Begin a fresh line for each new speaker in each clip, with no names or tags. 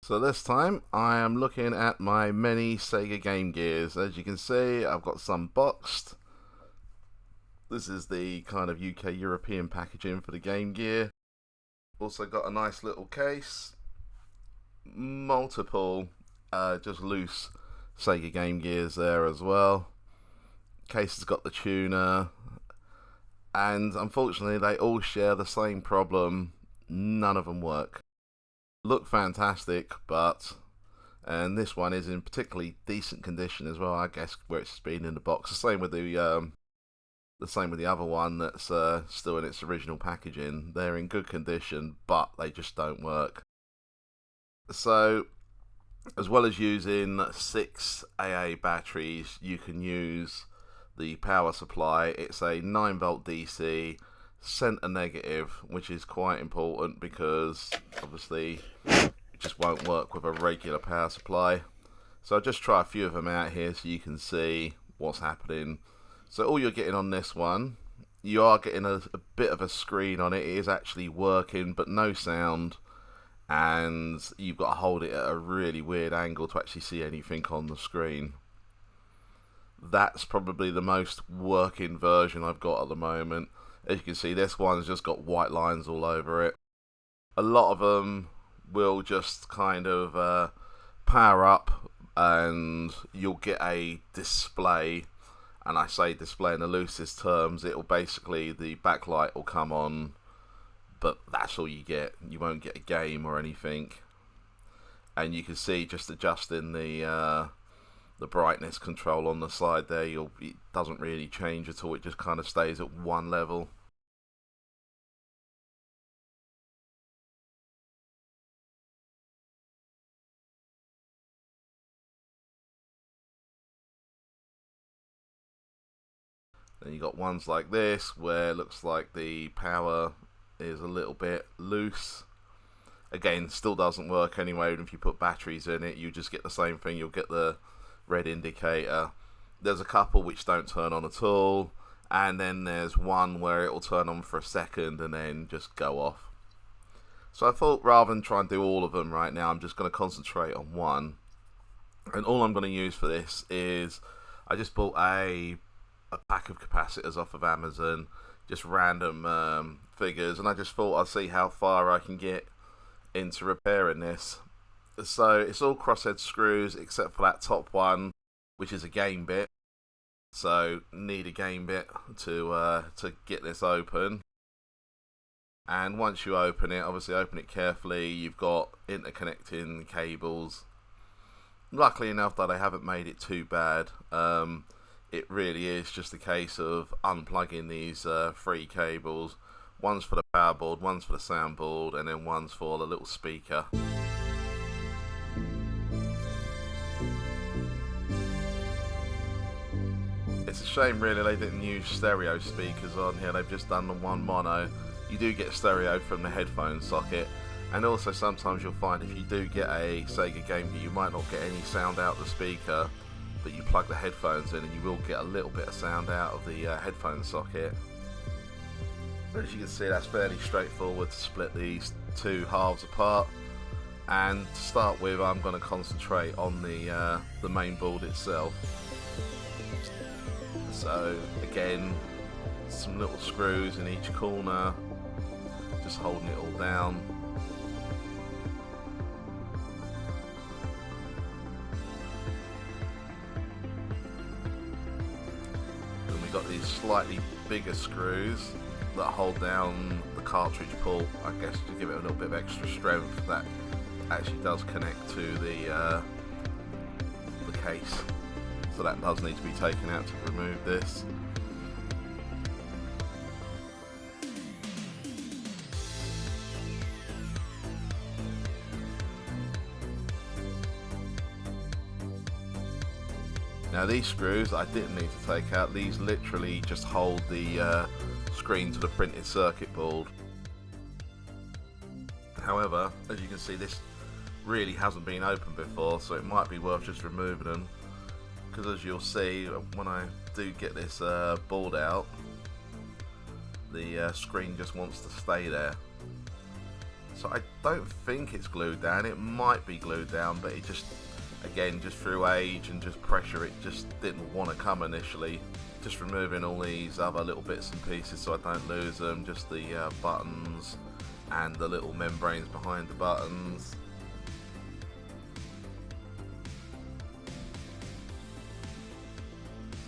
So this time I am looking at my many Sega Game Gears. As you can see, I've got some boxed. This is the kind of UK European packaging for the Game Gear. Also got a nice little case. Multiple just loose Sega Game Gears there as well. Case has got the tuner. And unfortunately they all share the same problem. None of them work. Look fantastic, and this one is in particularly decent condition as well, I guess, where it's been in the box. The same with the other one that's still in its original packaging. They're in good condition, but they just don't work. So, as well as using 6 AA batteries, you can use the power supply. It's a 9-volt DC. Center negative, which is quite important because obviously it just won't work with a regular power supply. So I'll just try a few of them out here so you can see what's happening. So all you're getting on this one, you are getting a bit of a screen on it. It is actually working, but no sound, and you've got to hold it at a really weird angle to actually see anything on the screen. That's probably the most working version I've got at the moment. As you can see, this one's just got white lines all over it. A lot of them will just kind of power up and you'll get a display. And I say display in the loosest terms. It'll basically, the backlight will come on, but that's all you get. You won't get a game or anything. And you can see just adjusting the brightness control on the side there, it doesn't really change at all. It just kind of stays at one level. Then you got ones like this where it looks like the power is a little bit loose. Again, still doesn't work anyway. If you put batteries in it, you just get the same thing. You'll get the red indicator. There's a couple which don't turn on at all, and then there's one where it will turn on for a second and then just go off. So I thought, rather than try and do all of them right now, I'm just going to concentrate on one. And all I'm going to use for this is, I just bought a pack of capacitors off of Amazon, just random figures, and I just thought I'd see how far I can get into repairing this. So it's all crosshead screws except for that top one, which is a game bit. So need a game bit to get this open. And once you open it, obviously open it carefully. You've got interconnecting cables. Luckily enough that I haven't made it too bad. It really is just a case of unplugging these 3 cables. One's for the power board, one's for the soundboard, and then one's for the little speaker. It's a shame really they didn't use stereo speakers on here. They've just done the one mono. You do get stereo from the headphone socket, and also sometimes you'll find if you do get a Sega Game Gear, you might not get any sound out the speaker, but you plug the headphones in and you will get a little bit of sound out of the headphone socket. But as you can see, that's fairly straightforward to split these 2 halves apart. And to start with, I'm going to concentrate on the main board itself. So again, some little screws in each corner, just holding it all down. Then we got these slightly bigger screws that hold down the cartridge pull, I guess, to give it a little bit of extra strength. That actually does connect to the case, so that does need to be taken out to remove this. Now these screws I didn't need to take out. These literally just hold the screen to the printed circuit board. However, as you can see, this really hasn't been opened before, so it might be worth just removing them, because as you'll see when I do get this board out, the screen just wants to stay there. So I don't think it's glued down. It might be glued down, but it just, again, just through age and just pressure, it just didn't want to come initially. Just removing all these other little bits and pieces so I don't lose them, just the buttons and the little membranes behind the buttons.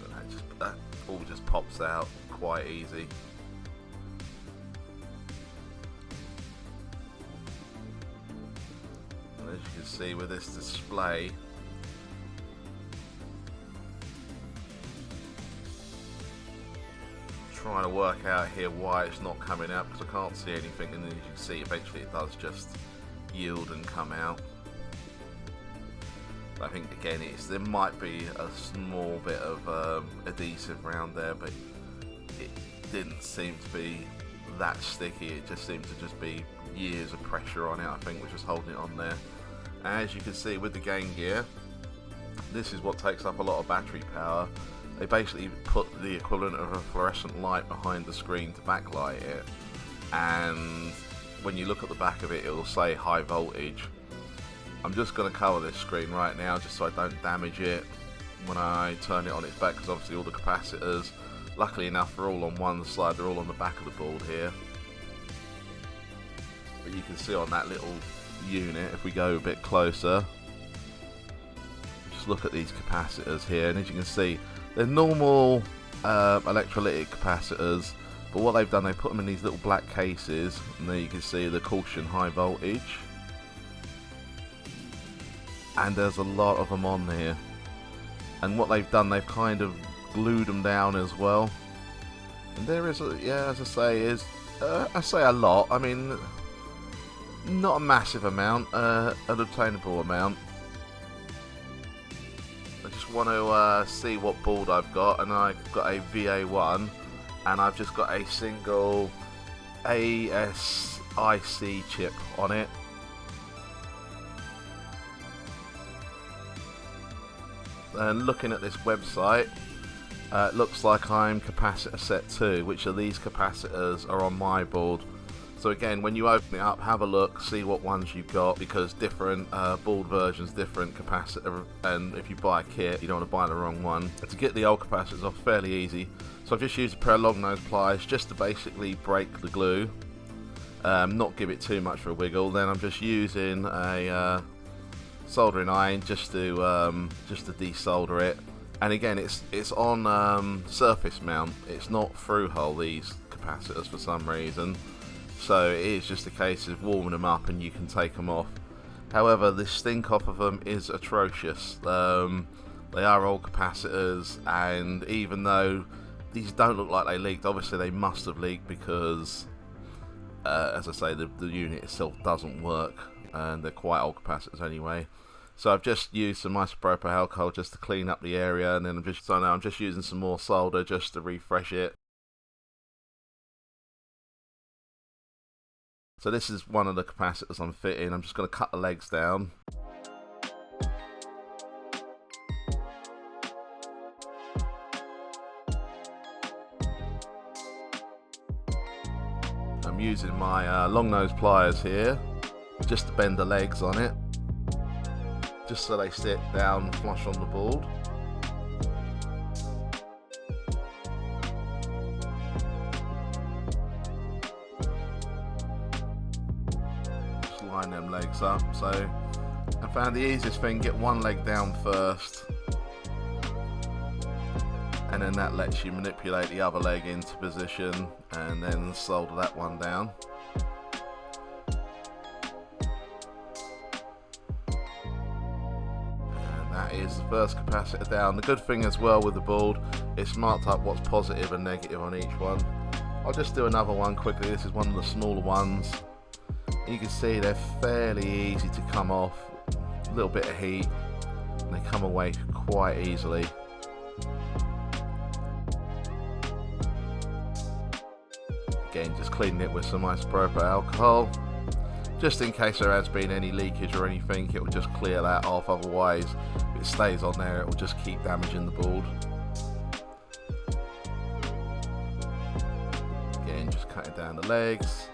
So that all just pops out quite easy. And as you can see with this display, trying to work out here why it's not coming out, because I can't see anything, and then as you can see eventually it does just yield and come out. But I think again there might be a small bit of adhesive around there, but it didn't seem to be that sticky. It just seemed to just be years of pressure on it, I think, which was holding it on there. And as you can see with the Game Gear, this is what takes up a lot of battery power. They basically put the equivalent of a fluorescent light behind the screen to backlight it, and when you look at the back of it, it will say high voltage. I'm just going to cover this screen right now just so I don't damage it when I turn it on its back, because obviously all the capacitors, luckily enough, are all on one side, they're all on the back of the board here. But you can see on that little unit, if we go a bit closer, just look at these capacitors here, and as you can see, they're normal electrolytic capacitors, but what they've done, they put them in these little black cases, and there you can see the caution high voltage, and there's a lot of them on here. And what they've done, they've kind of glued them down as well. And there is, as I say, I say a lot. I mean, not a massive amount, an obtainable amount. I just want to see what board I've got, and I've got a VA1, and I've just got a single ASIC chip on it. And looking at this website, it looks like I'm capacitor set 2, which are these capacitors are on my board. So again, when you open it up, have a look, see what ones you've got, because different board versions, different capacitor, and if you buy a kit, you don't want to buy the wrong one. And to get the old capacitors off, fairly easy. So I've just used a pair of long nose pliers just to basically break the glue, not give it too much of a wiggle. Then I'm just using a soldering iron just to desolder it. And again, it's on surface mount. It's not through hole, these capacitors, for some reason. So it is just a case of warming them up and you can take them off. However, the stink off of them is atrocious. They are old capacitors, and even though these don't look like they leaked, obviously they must have leaked, because as I say, the unit itself doesn't work, and they're quite old capacitors anyway. So I've just used some isopropyl alcohol just to clean up the area, and then now I'm just using some more solder just to refresh it. So this is one of the capacitors I'm fitting. I'm just going to cut the legs down. I'm using my long nose pliers here just to bend the legs on it, just so they sit down flush on the board. Just line them legs up. So I found the easiest thing, get one leg down first, and then that lets you manipulate the other leg into position, and then solder that one down. That is the first capacitor down. The good thing as well with the board, it's marked up what's positive and negative on each one. I'll just do another one quickly. This is one of the smaller ones. You can see they're fairly easy to come off. A little bit of heat and they come away quite easily. Again, just cleaning it with some isopropyl alcohol, just in case there has been any leakage or anything. It will just clear that off, otherwise if it stays on there it will just keep damaging the board. Again, just cutting down the legs.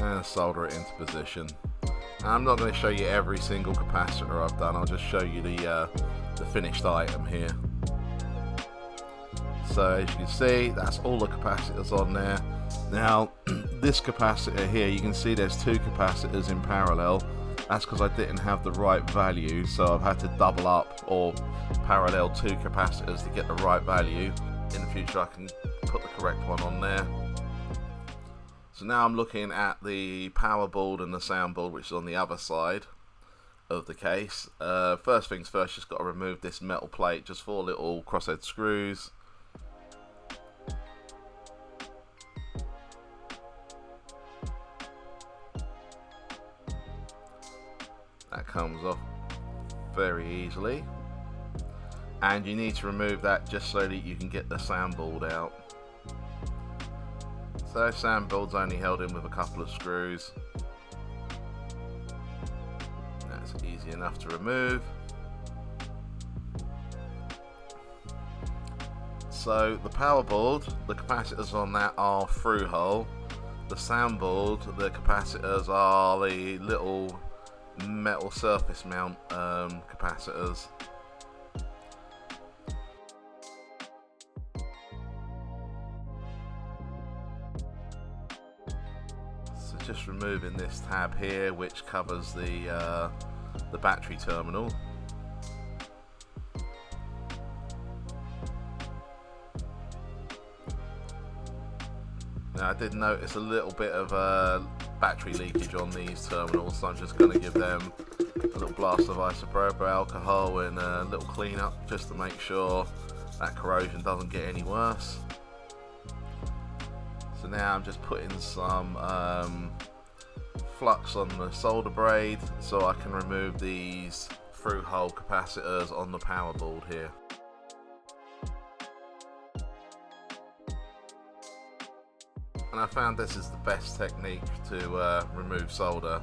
and solder it into position. And I'm not going to show you every single capacitor I've done, I'll just show you the finished item here. So as you can see, that's all the capacitors on there. Now this capacitor here, you can see there's two capacitors in parallel. That's because I didn't have the right value, so I've had to double up or parallel two capacitors to get the right value. In the future I can put the correct one on there. So now I'm looking at the power board and the sound board, which is on the other side of the case. First things first, just got to remove this metal plate, just 4 little crosshead screws. That comes off very easily, and you need to remove that just so that you can get the soundboard out. So soundboard's only held in with a couple of screws. That's easy enough to remove. So the power board, the capacitors on that are through hole. The soundboard, the capacitors are the little metal surface mount capacitors. So just removing this tab here, which covers the battery terminal. Now I did notice a little bit of battery leakage on these terminals, so I'm just going to give them a little blast of isopropyl alcohol and a little clean up just to make sure that corrosion doesn't get any worse. So now I'm just putting some flux on the solder braid so I can remove these through hole capacitors on the power board here. And I found this is the best technique to remove solder.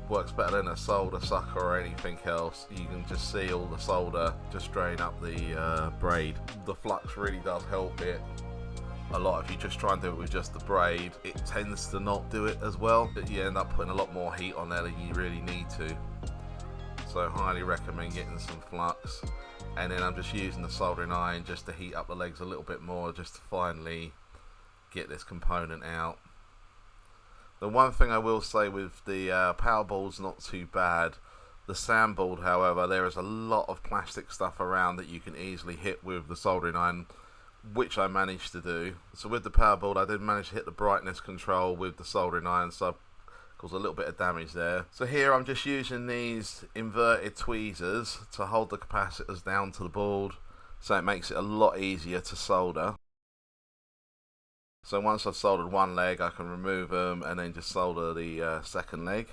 Works better than a solder sucker or anything else. You can just see all the solder just drain up the braid. The flux really does help it a lot. If you just try and do it with just the braid, it tends to not do it as well. You end up putting a lot more heat on there than you really need to. So highly recommend getting some flux. And then I'm just using the soldering iron just to heat up the legs a little bit more, just to finally get this component out. The one thing I will say with the power board's not too bad. The soundboard, however, there is a lot of plastic stuff around that you can easily hit with the soldering iron, which I managed to do. So with the power board, I did manage to hit the brightness control with the soldering iron, so caused a little bit of damage there. So here I'm just using these inverted tweezers to hold the capacitors down to the board, so it makes it a lot easier to solder. So once I've soldered one leg, I can remove them and then just solder the second leg.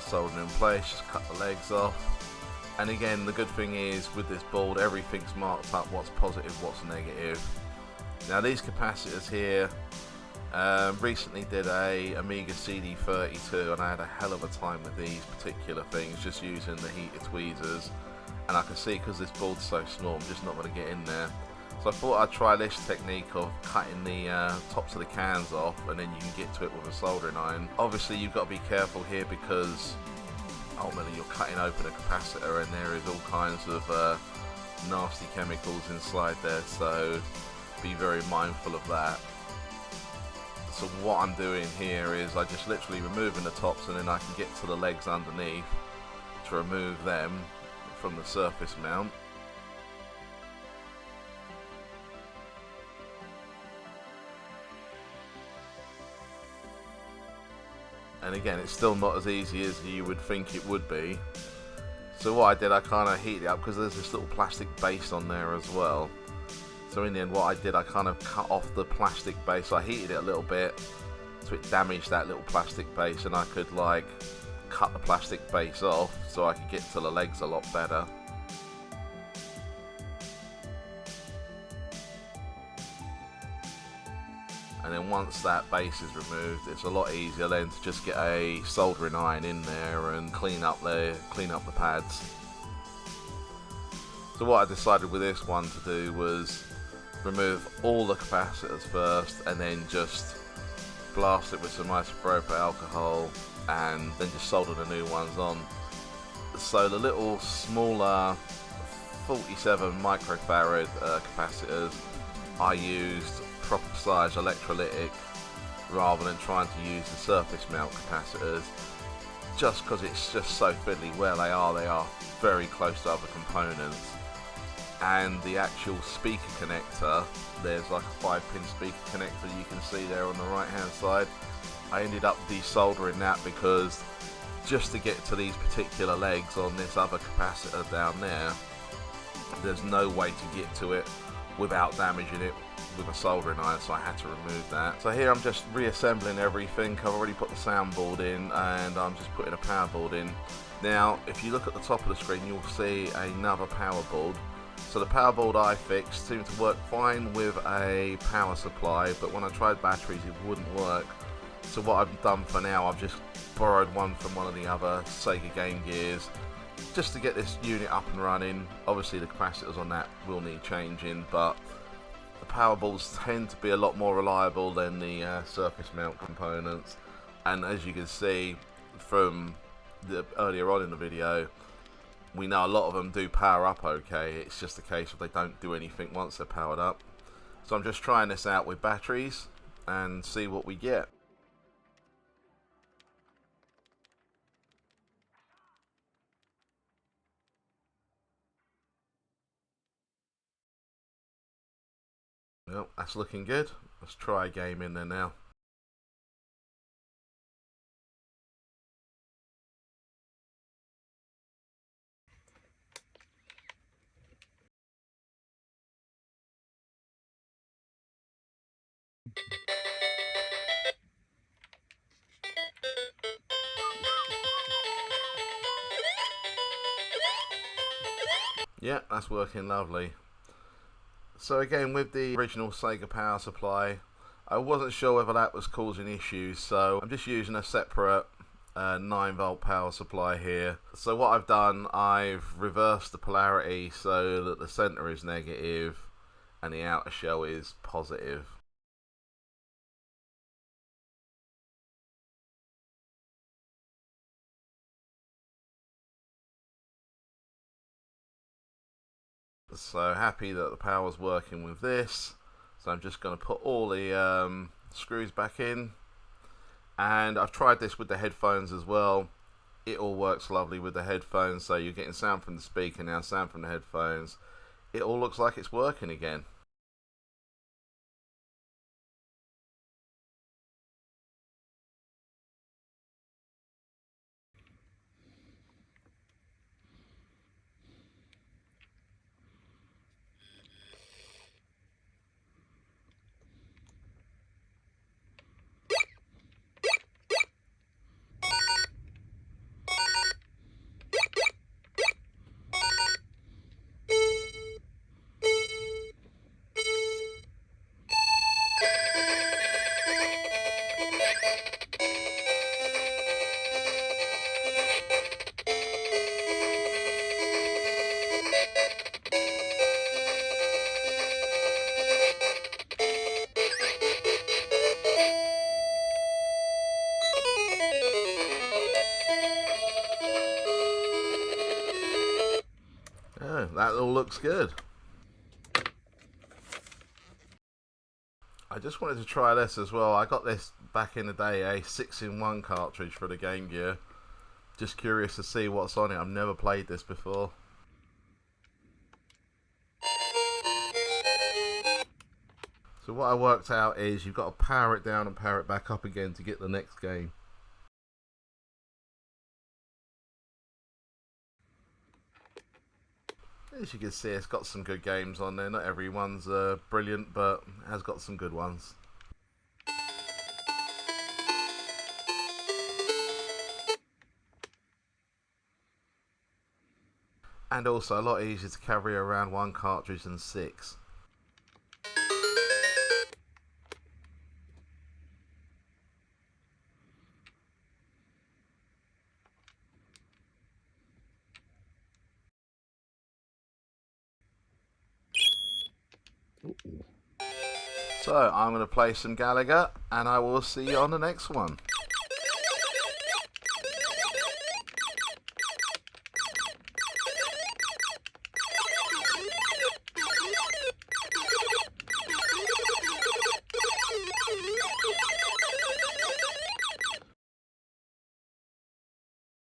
Soldering in place, just cut the legs off. And again, the good thing is with this board, everything's marked up, what's positive, what's negative. Now these capacitors here, recently did a Amiga CD32 and I had a hell of a time with these particular things, just using the heated tweezers. And I can see, because this board's so small, I'm just not going to get in there. So I thought I'd try this technique of cutting the tops of the cans off, and then you can get to it with a soldering iron. Obviously you've got to be careful here because ultimately you're cutting open a capacitor and there is all kinds of nasty chemicals inside there, so be very mindful of that. So what I'm doing here is I just literally removing the tops, and then I can get to the legs underneath to remove them from the surface mount. And again, it's still not as easy as you would think it would be. So what I did, I kind of heated it up because there's this little plastic base on there as well. So in the end, what I did, I kind of cut off the plastic base. So I heated it a little bit, so it damaged that little plastic base, and I could like cut the plastic base off so I could get to the legs a lot better. And then once that base is removed, it's a lot easier then to just get a soldering iron in there and clean up the pads. So what I decided with this one to do was remove all the capacitors first, and then just blast it with some isopropyl alcohol, and then just solder the new ones on. So the little smaller 47 microfarad capacitors, I used proper size electrolytic rather than trying to use the surface mount capacitors, just because it's just so fiddly where they are very close to other components. And the actual speaker connector, there's like a 5-pin speaker connector you can see there on the right hand side. I ended up desoldering that because just to get to these particular legs on this other capacitor down there, there's no way to get to it without damaging it with a soldering iron, so I had to remove that. So here I'm just reassembling everything. I've already put the soundboard in, and I'm just putting a power board in. Now if you look at the top of the screen, you'll see another power board. So the power board I fixed seemed to work fine with a power supply, but when I tried batteries it wouldn't work. So what I've done for now, I've just borrowed one from one of the other Sega Game Gears just to get this unit up and running. Obviously the capacitors on that will need changing, but the power boards tend to be a lot more reliable than the surface mount components. And as you can see from the earlier on in the video, we know a lot of them do power up okay. It's just a case of they don't do anything once they're powered up. So I'm just trying this out with batteries and see what we get. Well, that's looking good. Let's try a game in there now. Yeah, that's working lovely. So again, with the original Sega power supply, I wasn't sure whether that was causing issues, so I'm just using a separate 9-volt power supply here. So what I've done, I've reversed the polarity so that the center is negative and the outer shell is positive. So happy that the power's working with this. So I'm just going to put all the screws back in, and I've tried this with the headphones as well. It all works lovely with the headphones, so you're getting sound from the speaker now, sound from the headphones. It all looks like it's working again. Oh, that all looks good. I just wanted to try this as well. I got this back in the day, a 6-in-1 cartridge for the Game Gear. Just curious to see what's on it. I've never played this before. So what I worked out is you've got to power it down and power it back up again to get the next game. As you can see, it's got some good games on there. Not everyone's brilliant, but it has got some good ones. And also a lot easier to carry around one cartridge than 6. So I'm going to play some Gallagher, and I will see you on the next one.